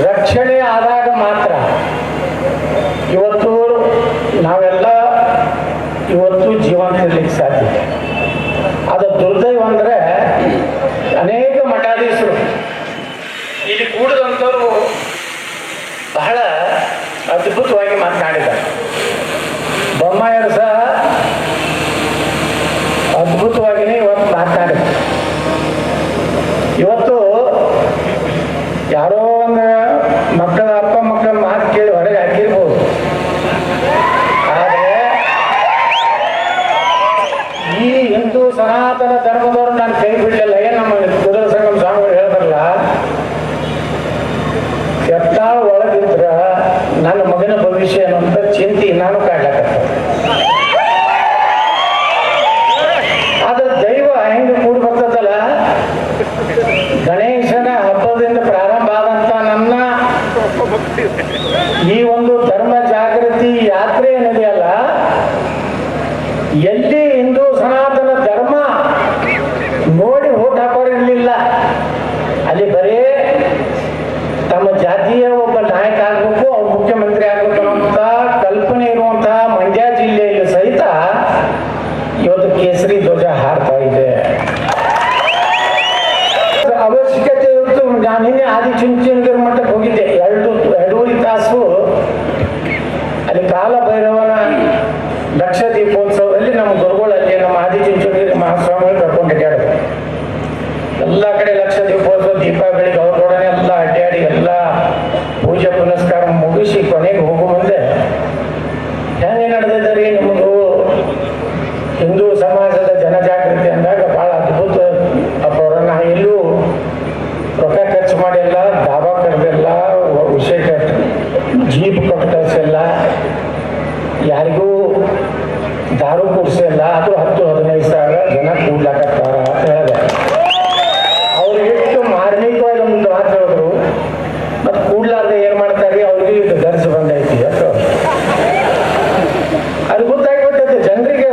ರಕ್ಷಣೆ ಆದಾಗ ಮಾತ್ರ ಇವತ್ತು ನಾವೆಲ್ಲ ಇವತ್ತು ಜೀವಂತ ಇರ್ಲಿಕ್ಕೆ ಸಾಧ್ಯ. ಅದು ದುರ್ದೈವ ಅಂದರೆ ಅನೇಕ ಮಠಾಧೀಶರು ಇಲ್ಲಿ ಕೂಡಿದಂಥವ್ರು ಬಹಳ ಅದ್ಭುತವಾಗಿ ಮಾತನಾಡಿದ್ದಾರೆ. ಬೊಮ್ಮಾಯರು ಸಹ ಅದ್ಭುತವಾಗಿಯೇ ಇವತ್ತು ಮಾತನಾಡಿದ್ದಾರೆ. ಇವತ್ತು ಯಾರೋ ಒಂದು ಮಕ್ಕಳ ಅಪ್ಪ ಮಕ್ಕಳ ಮಾತು ಕೇಳಿ ಹೊರಗೆ ಹಾಕಿರ್ಬೋದು, ಆದರೆ ಈ ಹಿಂದೂ ಸನಾತನ ಧರ್ಮದವರು ನಾನು ಕೈ ಬಿಡಲಿಲ್ಲ. ಏನು ನಮ್ಮ ಕುದುರೆ ಸಂಗಮ ಸ್ವಾಮಿಗಳು ಹೇಳ್ತಾರಲ್ಲ, ಎತ್ತಾಳ ಒಳಗಿದ್ರ ನನ್ನ ಮಗನ ಭವಿಷ್ಯ ಅನ್ನೋಂಥ ಚಿಂತೆ ನಾನು ಕಾಡ್ಲಾಕತ್ತ. ಆದ್ರೆ ದೈವ ಹೆಂಗೆ ಕೂಡಿ ಬರ್ತದಲ್ಲ, ಗಣೇಶನ ಹಬ್ಬದಿಂದ ಪ್ರಾರಂಭ ಆದಂತ ನನ್ನ ಈ ಒಂದು ಧರ್ಮ ಜಾಗೃತಿ ಯಾತ್ರೆ ಏನಿದೆಯಲ್ಲ, ಎಲ್ಲಿ ಹಿಂದೂ ಸನಾತನ ಧರ್ಮ ನೋಡಿ ಓಟ್ ಹಾಕೋರಿರ್ಲಿಲ್ಲ, ಅಲ್ಲಿ ಬರೇ ತಮ್ಮ ಜಾತಿಯ ಒಬ್ಬ ನಾಯಕ ಆಗ್ಬೇಕು, ಅವ್ರು ಮುಖ್ಯಮಂತ್ರಿ ಆಗ್ಬೇಕು ಅನ್ನುವಂಥ ಕಲ್ಪನೆ ಇರುವಂತಹ ಮಂಡ್ಯ ಜಿಲ್ಲೆಯಲ್ಲಿ ಸಹಿತ ಇವತ್ತು ಕೇಸರಿ ಧ್ವಜ ಹಾರ್ತಾ ಇದೆ. ಅವಶ್ಯಕತೆ ಇತ್ತು. ನಾನು ನಿನ್ನೆ ಆದಿಚುಂಚನಗಿರಿ ಮಠಕ್ಕೆ ಹೋಗಿದ್ದೆ. ಎರಡೂವರೆ ತಾಸು ಅಲ್ಲಿ ಕಾಲಭೈರವನ ಲಕ್ಷ ದೀಪೋತ್ಸವದಲ್ಲಿ ನಮ್ಮ ಗುರುಗಳಲ್ಲಿ ನಮ್ಮ ಆದಿಚುಂಚನಗಿರಿ ಮಹಾಸ್ವಾಮಿಗಳು ಕರ್ಕೊಂಡು ಅಡ್ಡಾಡಿದ್ರು. ಎಲ್ಲ ಕಡೆ ಲಕ್ಷ ದೀಪೋತ್ಸವ, ದೀಪ ಬೆಳಿಗ್ಗೆ ಅವ್ರೊಡನೆ ಎಲ್ಲ ಅಡ್ಡಾಡಿ ಎಲ್ಲ ಪೂಜೆ ಪುನಸ್ಕಾರ ಮುಗಿಸಿ ಕೊನೆಗೆ ಹೋಗೋ ಮುಂದೆ ಹೆಂಗೆ ನಡೆದಿದ್ದಾರೆ ನಿಮ್ಮದು ಹಿಂದೂ ಸಮಾಜದ ಜನಜಾಗೃತಿ ಅಂದಾಗ ಬಹಳ ಅದ್ಭುತ. ಅವರನ್ನ ಎಲ್ಲೂ ರೊಕ್ಕ ಖರ್ಚು ಮಾಡಿಲ್ಲ, ಡಾಬಾ ಕರೆದಿಲ್ಲ, ವಿಷಯ ಜೀಪ್ ಕೊಟ್ಟು ಕಳಿಸಿಲ್ಲ, ಯಾರಿಗೂ ದಾರು ಕುಡಿಸಿಲ್ಲ. ಅದು 10-15 ಸಾವಿರ ಜನ ಕೂಡ್ಲಾಕತ್ತಾರ ಅಂತ ಹೇಳಿದೆ. ಅವ್ರಿಗೆ ಎಷ್ಟು ಮಾರ್ಮಿಕವಾಗಿ ಒಂದು ಮಾತು ಹೇಳಿದ್ರು. ಮತ್ತು ಕೂಡ್ಲಾರ್ದೆ ಏನು ಮಾಡ್ತಾರೆ, ಅವ್ರಿಗೆ ಇದು ಧರಿಸಿ ಬಂದೈತಿ ಅಂತ ಅದು ಗೊತ್ತಾಗ್ಬಿಟ್ಟೈತೆ ಜನರಿಗೆ.